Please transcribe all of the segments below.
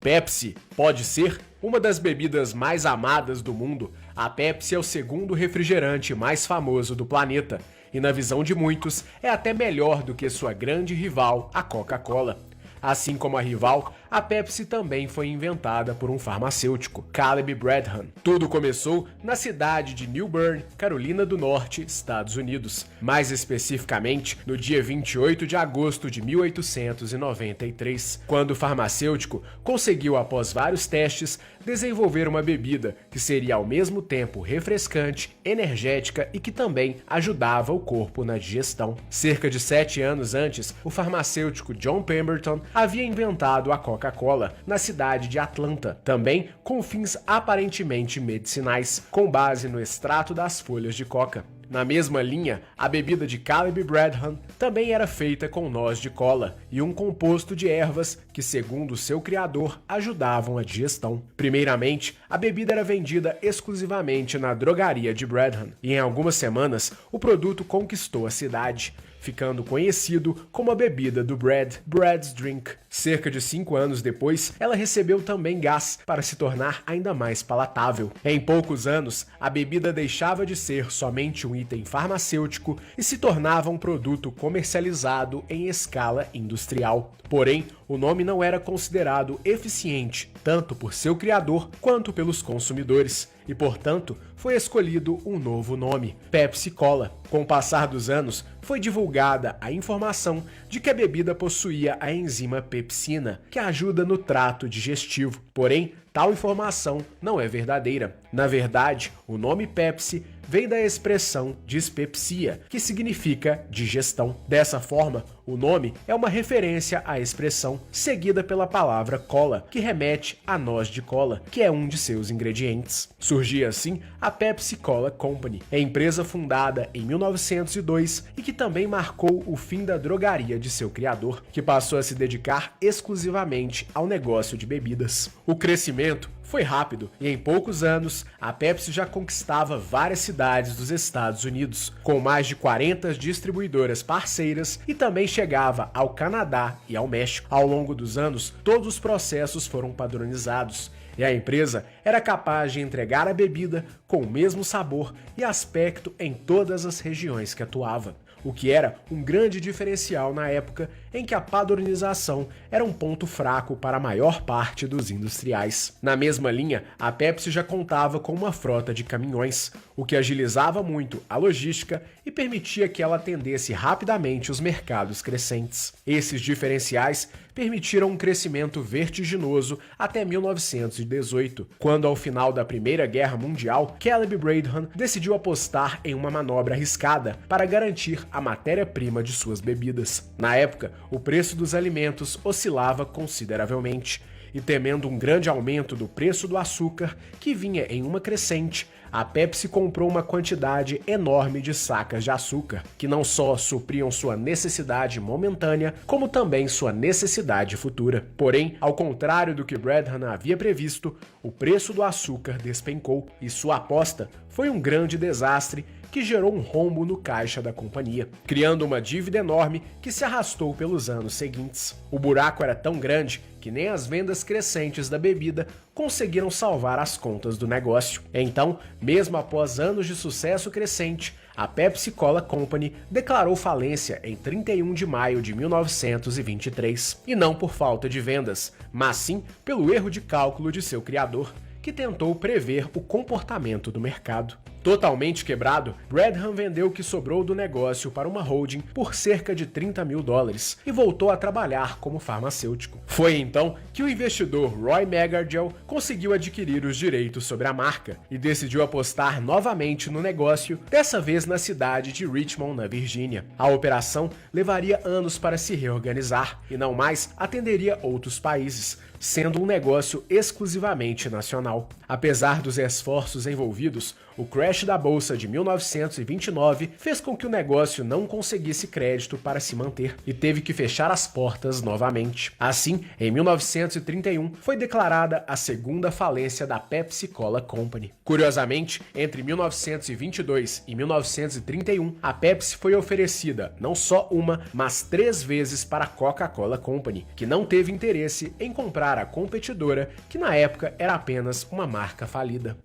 Pepsi pode ser uma das bebidas mais amadas do mundo. A Pepsi é o segundo refrigerante mais famoso do planeta e, na visão de muitos, é até melhor do que sua grande rival, a Coca-Cola. Assim como a rival, a Pepsi também foi inventada por um farmacêutico, Caleb Bradham. Tudo começou na cidade de New Bern, Carolina do Norte, Estados Unidos. Mais especificamente, no dia 28 de agosto de 1893, quando o farmacêutico conseguiu, após vários testes, desenvolver uma bebida que seria ao mesmo tempo refrescante, energética e que também ajudava o corpo na digestão. Cerca de 7 anos antes, o farmacêutico John Pemberton havia inventado a Coca-Cola na cidade de Atlanta, também com fins aparentemente medicinais, com base no extrato das folhas de coca. Na mesma linha, a bebida de Caleb Bradham também era feita com noz de cola e um composto de ervas que, segundo seu criador, ajudavam a digestão. Primeiramente, a bebida era vendida exclusivamente na drogaria de Bradham e em algumas semanas o produto conquistou a cidade, ficando conhecido como a bebida do Brad's Drink. Cerca de 5 anos depois, ela recebeu também gás para se tornar ainda mais palatável. Em poucos anos, a bebida deixava de ser somente um item farmacêutico e se tornava um produto comercializado em escala industrial. Porém, o nome não era considerado eficiente, tanto por seu criador quanto pelos consumidores, e, portanto, foi escolhido um novo nome, Pepsi Cola. Com o passar dos anos, foi divulgada a informação de que a bebida possuía a enzima pepsina, que ajuda no trato digestivo. Porém, tal informação não é verdadeira. Na verdade, o nome Pepsi vem da expressão dispepsia, que significa digestão. Dessa forma, o nome é uma referência à expressão seguida pela palavra cola, que remete à noz de cola, que é um de seus ingredientes. Surgia assim a Pepsi Cola Company, empresa fundada em 1902 e que também marcou o fim da drogaria de seu criador, que passou a se dedicar exclusivamente ao negócio de bebidas. O crescimento foi rápido e em poucos anos a Pepsi já conquistava várias cidades dos Estados Unidos, com mais de 40 distribuidoras parceiras, e também chegava ao Canadá e ao México. Ao longo dos anos, todos os processos foram padronizados e a empresa era capaz de entregar a bebida com o mesmo sabor e aspecto em todas as regiões que atuava, o que era um grande diferencial na época em que a padronização era um ponto fraco para a maior parte dos industriais. Na mesma linha, a Pepsi já contava com uma frota de caminhões, o que agilizava muito a logística e permitia que ela atendesse rapidamente os mercados crescentes. Esses diferenciais permitiram um crescimento vertiginoso até 1918, quando, ao final da Primeira Guerra Mundial, Caleb Bradham decidiu apostar em uma manobra arriscada para garantir a matéria-prima de suas bebidas. Na época, o preço dos alimentos oscilava consideravelmente, e temendo um grande aumento do preço do açúcar, que vinha em uma crescente, a Pepsi comprou uma quantidade enorme de sacas de açúcar, que não só supriam sua necessidade momentânea, como também sua necessidade futura. Porém, ao contrário do que Bradham havia previsto, o preço do açúcar despencou e sua aposta foi um grande desastre que gerou um rombo no caixa da companhia, criando uma dívida enorme que se arrastou pelos anos seguintes. O buraco era tão grande que nem as vendas crescentes da bebida conseguiram salvar as contas do negócio. Então, mesmo após anos de sucesso crescente, a Pepsi Cola Company declarou falência em 31 de maio de 1923, e não por falta de vendas, mas sim pelo erro de cálculo de seu criador, que tentou prever o comportamento do mercado. Totalmente quebrado, Bradham vendeu o que sobrou do negócio para uma holding por cerca de $30 mil e voltou a trabalhar como farmacêutico. Foi então que o investidor Roy Megargel conseguiu adquirir os direitos sobre a marca e decidiu apostar novamente no negócio, dessa vez na cidade de Richmond, na Virgínia. A operação levaria anos para se reorganizar e não mais atenderia outros países, sendo um negócio exclusivamente nacional. Apesar dos esforços envolvidos, o crash da bolsa de 1929 fez com que o negócio não conseguisse crédito para se manter e teve que fechar as portas novamente. Assim, em 1931, foi declarada a segunda falência da Pepsi Cola Company. Curiosamente, entre 1922 e 1931, a Pepsi foi oferecida não só uma, mas 3 vezes para a Coca-Cola Company, que não teve interesse em comprar comprar a competidora, que na época era apenas uma marca falida.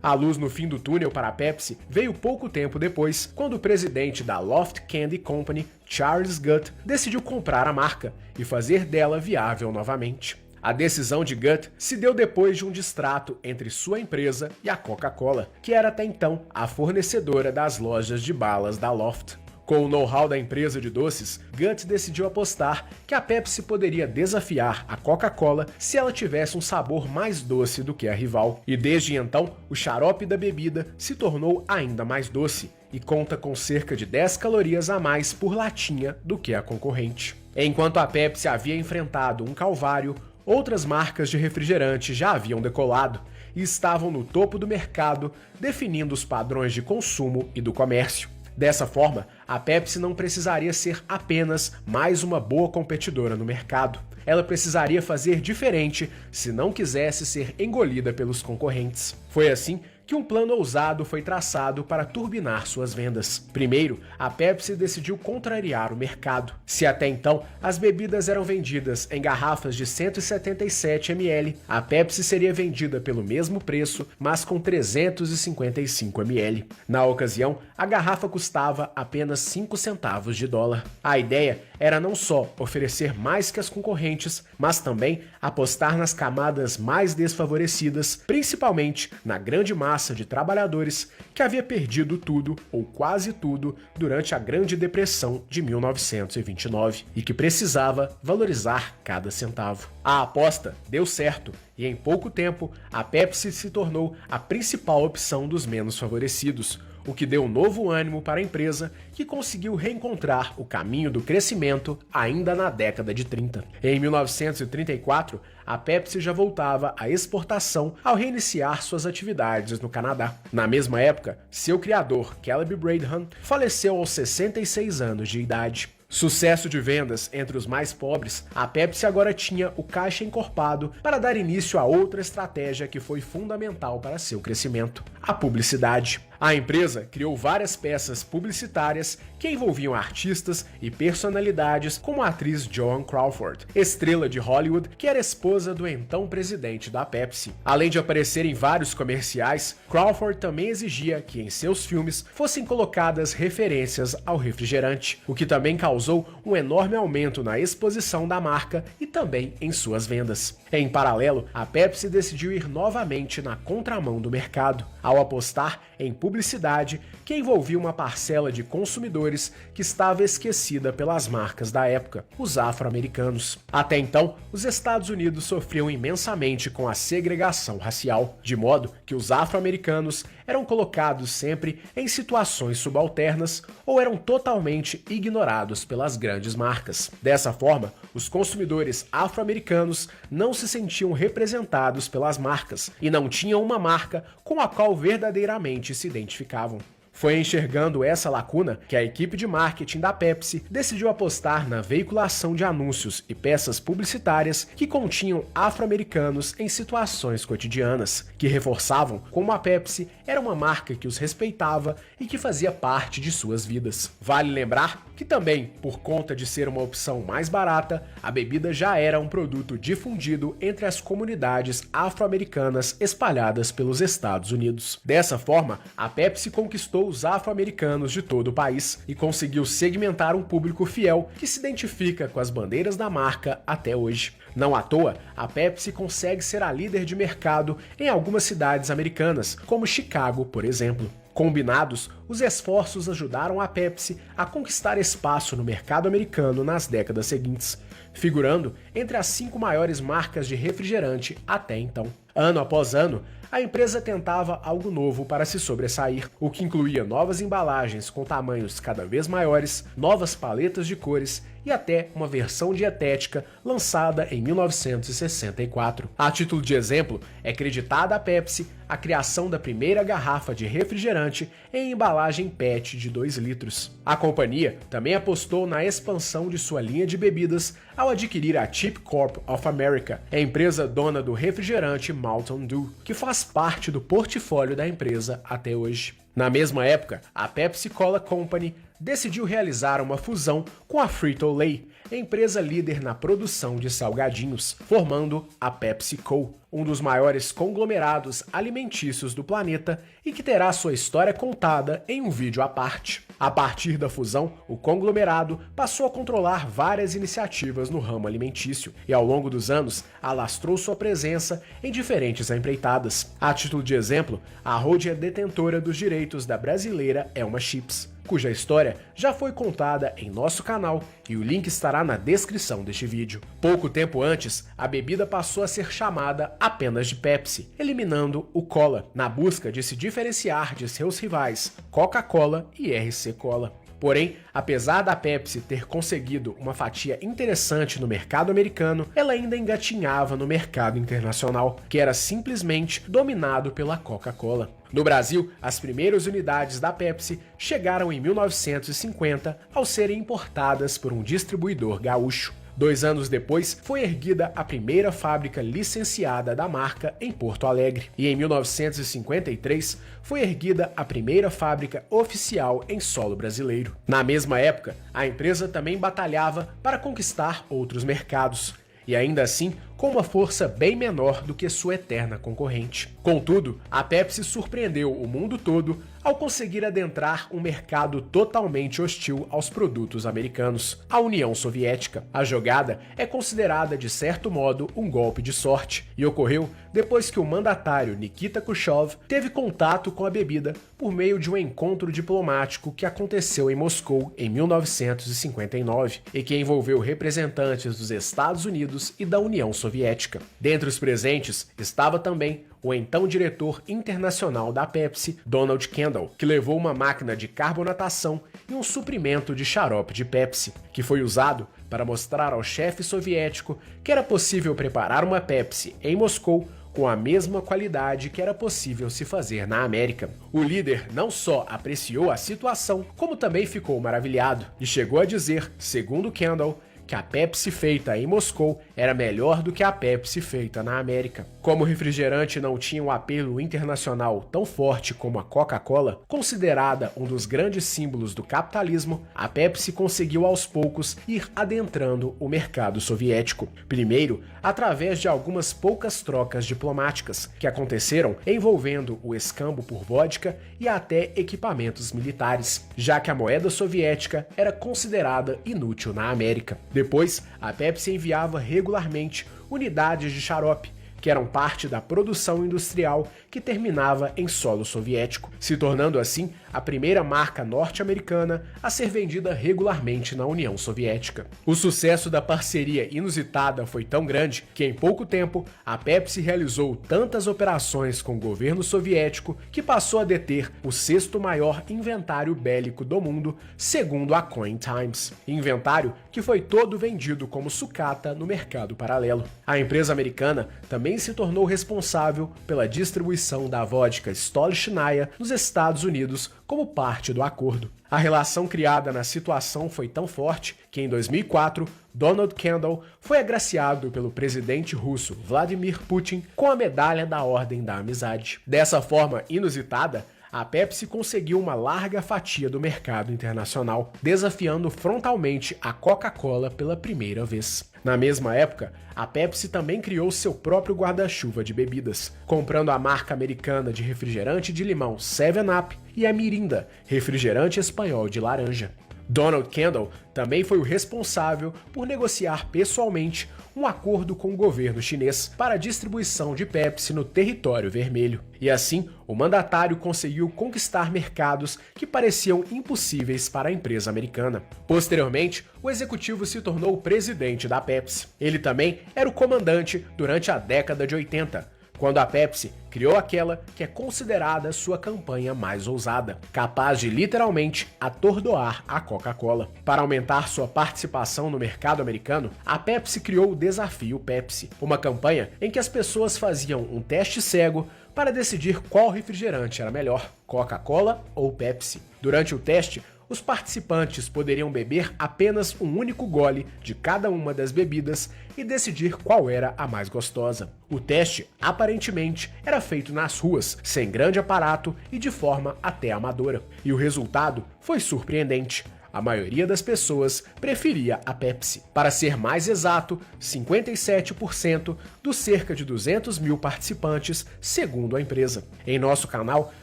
A luz no fim do túnel para a Pepsi veio pouco tempo depois, quando o presidente da Loft Candy Company, Charles Gutt, decidiu comprar a marca e fazer dela viável novamente. A decisão de Gutt se deu depois de um distrato entre sua empresa e a Coca-Cola, que era até então a fornecedora das lojas de balas da Loft. Com o know-how da empresa de doces, Gutt decidiu apostar que a Pepsi poderia desafiar a Coca-Cola se ela tivesse um sabor mais doce do que a rival. E desde então, o xarope da bebida se tornou ainda mais doce e conta com cerca de 10 calorias a mais por latinha do que a concorrente. Enquanto a Pepsi havia enfrentado um calvário, outras marcas de refrigerante já haviam decolado e estavam no topo do mercado, definindo os padrões de consumo e do comércio. Dessa forma, a Pepsi não precisaria ser apenas mais uma boa competidora no mercado. Ela precisaria fazer diferente se não quisesse ser engolida pelos concorrentes. Foi assim que um plano ousado foi traçado para turbinar suas vendas. Primeiro, a Pepsi decidiu contrariar o mercado. Se até então as bebidas eram vendidas em garrafas de 177 ml, a Pepsi seria vendida pelo mesmo preço, mas com 355 ml. Na ocasião, a garrafa custava apenas 5 centavos de dólar. A ideia era não só oferecer mais que as concorrentes, mas também apostar nas camadas mais desfavorecidas, principalmente na grande massa de trabalhadores que havia perdido tudo ou quase tudo durante a Grande Depressão de 1929 e que precisava valorizar cada centavo. A aposta deu certo e em pouco tempo a Pepsi se tornou a principal opção dos menos favorecidos, o que deu novo ânimo para a empresa, que conseguiu reencontrar o caminho do crescimento ainda na década de 30. Em 1934, a Pepsi já voltava à exportação ao reiniciar suas atividades no Canadá. Na mesma época, seu criador, Caleb Bradham, faleceu aos 66 anos de idade. Sucesso de vendas entre os mais pobres, a Pepsi agora tinha o caixa encorpado para dar início a outra estratégia que foi fundamental para seu crescimento: a publicidade. A empresa criou várias peças publicitárias que envolviam artistas e personalidades como a atriz Joan Crawford, estrela de Hollywood que era esposa do então presidente da Pepsi. Além de aparecer em vários comerciais, Crawford também exigia que em seus filmes fossem colocadas referências ao refrigerante, o que também causou um enorme aumento na exposição da marca e também em suas vendas. Em paralelo, a Pepsi decidiu ir novamente na contramão do mercado, ao apostar em publicidade que envolvia uma parcela de consumidores que estava esquecida pelas marcas da época, os afro-americanos. Até então, os Estados Unidos sofriam imensamente com a segregação racial, de modo que os afro-americanos eram colocados sempre em situações subalternas ou eram totalmente ignorados pelas grandes marcas. Dessa forma, os consumidores afro-americanos não se sentiam representados pelas marcas e não tinham uma marca com a qual verdadeiramente se identificavam. Foi enxergando essa lacuna que a equipe de marketing da Pepsi decidiu apostar na veiculação de anúncios e peças publicitárias que continham afro-americanos em situações cotidianas, que reforçavam como a Pepsi era uma marca que os respeitava e que fazia parte de suas vidas. Vale lembrar que também, por conta de ser uma opção mais barata, a bebida já era um produto difundido entre as comunidades afro-americanas espalhadas pelos Estados Unidos. Dessa forma, a Pepsi conquistou os afro-americanos de todo o país e conseguiu segmentar um público fiel que se identifica com as bandeiras da marca até hoje. Não à toa, a Pepsi consegue ser a líder de mercado em algumas cidades americanas, como Chicago, por exemplo. Combinados, os esforços ajudaram a Pepsi a conquistar espaço no mercado americano nas décadas seguintes, figurando entre as 5 maiores marcas de refrigerante até então. Ano após ano, a empresa tentava algo novo para se sobressair, o que incluía novas embalagens com tamanhos cada vez maiores, novas paletas de cores e até uma versão dietética lançada em 1964. A título de exemplo, é creditada à Pepsi a criação da primeira garrafa de refrigerante em embalagem PET de 2 litros. A companhia também apostou na expansão de sua linha de bebidas ao adquirir a Chip Corp of America, a empresa dona do refrigerante Mountain Dew, que faz parte do portfólio da empresa até hoje. Na mesma época, a Pepsi Cola Company decidiu realizar uma fusão com a Frito-Lay, empresa líder na produção de salgadinhos, formando a PepsiCo, um dos maiores conglomerados alimentícios do planeta e que terá sua história contada em um vídeo à parte. A partir da fusão, o conglomerado passou a controlar várias iniciativas no ramo alimentício e, ao longo dos anos, alastrou sua presença em diferentes empreitadas. A título de exemplo, a Holding é detentora dos direitos da brasileira Elma Chips, cuja história já foi contada em nosso canal e o link estará na descrição deste vídeo. Pouco tempo antes, a bebida passou a ser chamada apenas de Pepsi, eliminando o Cola, na busca de se diferenciar de seus rivais Coca-Cola e RC Cola. Porém, apesar da Pepsi ter conseguido uma fatia interessante no mercado americano, ela ainda engatinhava no mercado internacional, que era simplesmente dominado pela Coca-Cola. No Brasil, as primeiras unidades da Pepsi chegaram em 1950 ao serem importadas por um distribuidor gaúcho. 2 anos depois, foi erguida a primeira fábrica licenciada da marca em Porto Alegre. E em 1953, foi erguida a primeira fábrica oficial em solo brasileiro. Na mesma época, a empresa também batalhava para conquistar outros mercados. E ainda assim, com uma força bem menor do que sua eterna concorrente. Contudo, a Pepsi surpreendeu o mundo todo ao conseguir adentrar um mercado totalmente hostil aos produtos americanos, a União Soviética. A jogada é considerada de certo modo um golpe de sorte e ocorreu depois que o mandatário Nikita Khrushchev teve contato com a bebida por meio de um encontro diplomático que aconteceu em Moscou em 1959 e que envolveu representantes dos Estados Unidos e da União Soviética. Dentre os presentes estava também o então diretor internacional da Pepsi, Donald Kendall, que levou uma máquina de carbonatação e um suprimento de xarope de Pepsi, que foi usado para mostrar ao chefe soviético que era possível preparar uma Pepsi em Moscou com a mesma qualidade que era possível se fazer na América. O líder não só apreciou a situação, como também ficou maravilhado e chegou a dizer, segundo Kendall, que a Pepsi feita em Moscou era melhor do que a Pepsi feita na América. Como o refrigerante não tinha um apelo internacional tão forte como a Coca-Cola, considerada um dos grandes símbolos do capitalismo, a Pepsi conseguiu aos poucos ir adentrando o mercado soviético. Primeiro, através de algumas poucas trocas diplomáticas que aconteceram envolvendo o escambo por vodka e até equipamentos militares, já que a moeda soviética era considerada inútil na América. Depois, a Pepsi enviava regularmente unidades de xarope, que eram parte da produção industrial que terminava em solo soviético, se tornando assim a primeira marca norte-americana a ser vendida regularmente na União Soviética. O sucesso da parceria inusitada foi tão grande que em pouco tempo a Pepsi realizou tantas operações com o governo soviético que passou a deter o 6º maior inventário bélico do mundo, segundo a Coin Times. Inventário que foi todo vendido como sucata no mercado paralelo. A empresa americana também se tornou responsável pela distribuição da vodka Stolichnaya nos Estados Unidos como parte do acordo. A relação criada na situação foi tão forte que em 2004, Donald Kendall foi agraciado pelo presidente russo Vladimir Putin com a Medalha da Ordem da Amizade. Dessa forma inusitada, a Pepsi conseguiu uma larga fatia do mercado internacional, desafiando frontalmente a Coca-Cola pela primeira vez. Na mesma época, a Pepsi também criou seu próprio guarda-chuva de bebidas, comprando a marca americana de refrigerante de limão 7-Up e a Mirinda, refrigerante espanhol de laranja. Donald Kendall também foi o responsável por negociar pessoalmente um acordo com o governo chinês para a distribuição de Pepsi no território vermelho. E assim, o mandatário conseguiu conquistar mercados que pareciam impossíveis para a empresa americana. Posteriormente, o executivo se tornou o presidente da Pepsi. Ele também era o comandante durante a década de 80, quando a Pepsi criou aquela que é considerada sua campanha mais ousada, capaz de literalmente atordoar a Coca-Cola. Para aumentar sua participação no mercado americano, a Pepsi criou o Desafio Pepsi, uma campanha em que as pessoas faziam um teste cego para decidir qual refrigerante era melhor, Coca-Cola ou Pepsi. Durante o teste, os participantes poderiam beber apenas um único gole de cada uma das bebidas e decidir qual era a mais gostosa. O teste, aparentemente, era feito nas ruas, sem grande aparato e de forma até amadora. E o resultado foi surpreendente. a maioria das pessoas preferia a Pepsi. Para ser mais exato, 57% dos cerca de 200 mil participantes, segundo a empresa. Em nosso canal,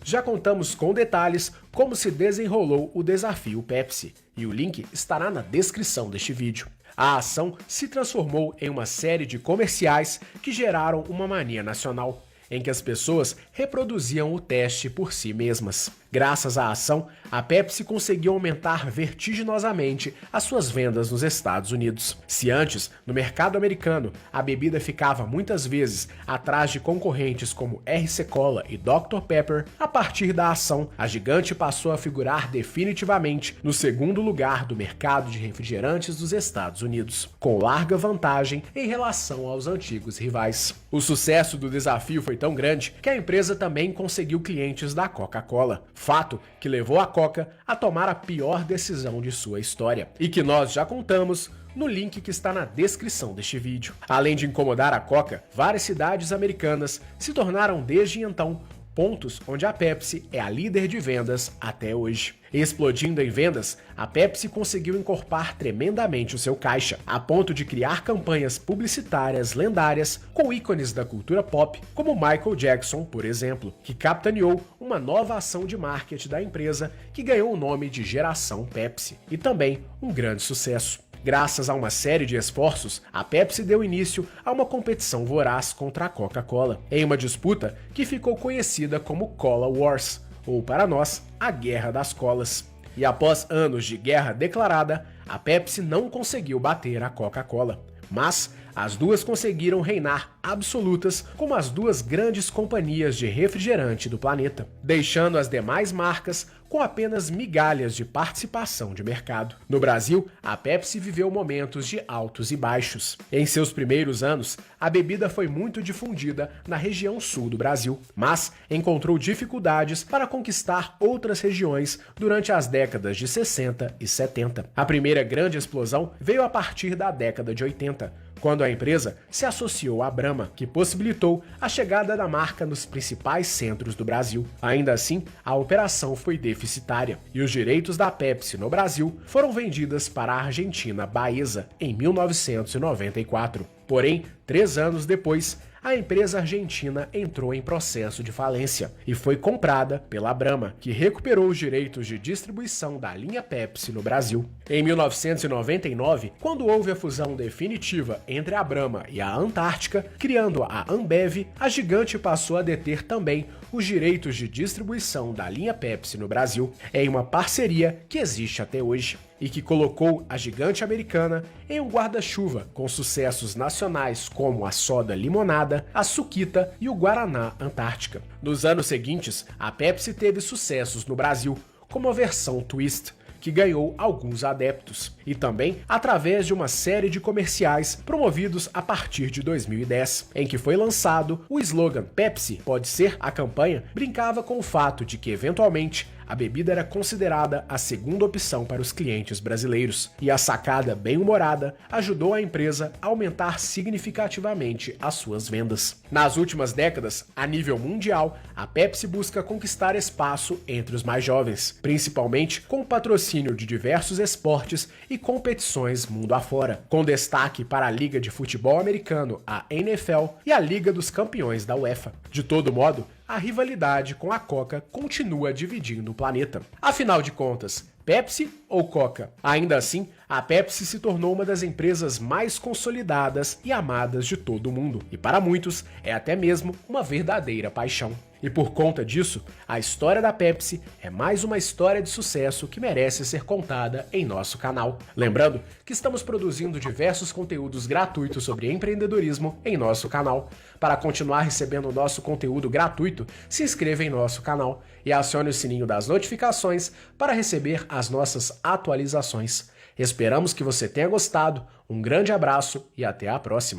já contamos com detalhes como se desenrolou o desafio Pepsi, e o link estará na descrição deste vídeo. A ação se transformou em uma série de comerciais que geraram uma mania nacional, em que as pessoas reproduziam o teste por si mesmas. Graças à ação, a Pepsi conseguiu aumentar vertiginosamente as suas vendas nos Estados Unidos. Se antes, no mercado americano, a bebida ficava muitas vezes atrás de concorrentes como RC Cola e Dr. Pepper, a partir da ação, a gigante passou a figurar definitivamente no segundo lugar do mercado de refrigerantes dos Estados Unidos, com larga vantagem em relação aos antigos rivais. O sucesso do desafio foi tão grande que a empresa também conseguiu clientes da Coca-Cola. Fato que levou a Coca a tomar a pior decisão de sua história, e que nós já contamos no link que está na descrição deste vídeo. Além de incomodar a Coca, várias cidades americanas se tornaram desde então pontos onde a Pepsi é a líder de vendas até hoje. Explodindo em vendas, a Pepsi conseguiu encorpar tremendamente o seu caixa, a ponto de criar campanhas publicitárias lendárias com ícones da cultura pop, como Michael Jackson, por exemplo, que capitaneou uma nova ação de marketing da empresa que ganhou o nome de Geração Pepsi, e também um grande sucesso. Graças a uma série de esforços, a Pepsi deu início a uma competição voraz contra a Coca-Cola, em uma disputa que ficou conhecida como Cola Wars, ou para nós, a Guerra das Colas. E após anos de guerra declarada, a Pepsi não conseguiu bater a Coca-Cola, mas as duas conseguiram reinar absolutas como as duas grandes companhias de refrigerante do planeta, deixando as demais marcas com apenas migalhas de participação de mercado. No Brasil, a Pepsi viveu momentos de altos e baixos. Em seus primeiros anos, a bebida foi muito difundida na região sul do Brasil, mas encontrou dificuldades para conquistar outras regiões durante as décadas de 60 e 70. A primeira grande explosão veio a partir da década de 80, quando a empresa se associou à Brahma, que possibilitou a chegada da marca nos principais centros do Brasil. Ainda assim, a operação foi deficitária, e os direitos da Pepsi no Brasil foram vendidos para a Argentina Baesa em 1994. Porém, 3 anos depois, a empresa argentina entrou em processo de falência e foi comprada pela Brahma, que recuperou os direitos de distribuição da linha Pepsi no Brasil. Em 1999, quando houve a fusão definitiva entre a Brahma e a Antártica, criando a Ambev, a gigante passou a deter também os direitos de distribuição da linha Pepsi no Brasil, em uma parceria que existe até hoje, e que colocou a gigante americana em um guarda-chuva com sucessos nacionais como a soda limonada, a Suquita e o Guaraná Antártica. Nos anos seguintes, a Pepsi teve sucessos no Brasil, como a versão Twist, que ganhou alguns adeptos, e também através de uma série de comerciais promovidos a partir de 2010, em que foi lançado o slogan Pepsi pode ser. A campanha brincava com o fato de que, eventualmente, a bebida era considerada a segunda opção para os clientes brasileiros, e a sacada bem-humorada ajudou a empresa a aumentar significativamente as suas vendas. Nas últimas décadas, a nível mundial, a Pepsi busca conquistar espaço entre os mais jovens, principalmente com o patrocínio de diversos esportes e competições mundo afora, com destaque para a Liga de Futebol Americano, a NFL, e a Liga dos Campeões da UEFA. De todo modo, a rivalidade com a Coca continua dividindo o planeta. Afinal de contas, Pepsi ou Coca? Ainda assim, a Pepsi se tornou uma das empresas mais consolidadas e amadas de todo o mundo, e para muitos é até mesmo uma verdadeira paixão. E por conta disso, a história da Pepsi é mais uma história de sucesso que merece ser contada em nosso canal. Lembrando que estamos produzindo diversos conteúdos gratuitos sobre empreendedorismo em nosso canal. Para continuar recebendo o nosso conteúdo gratuito, se inscreva em nosso canal e acione o sininho das notificações para receber as nossas atualizações. Esperamos que você tenha gostado, um grande abraço e até a próxima!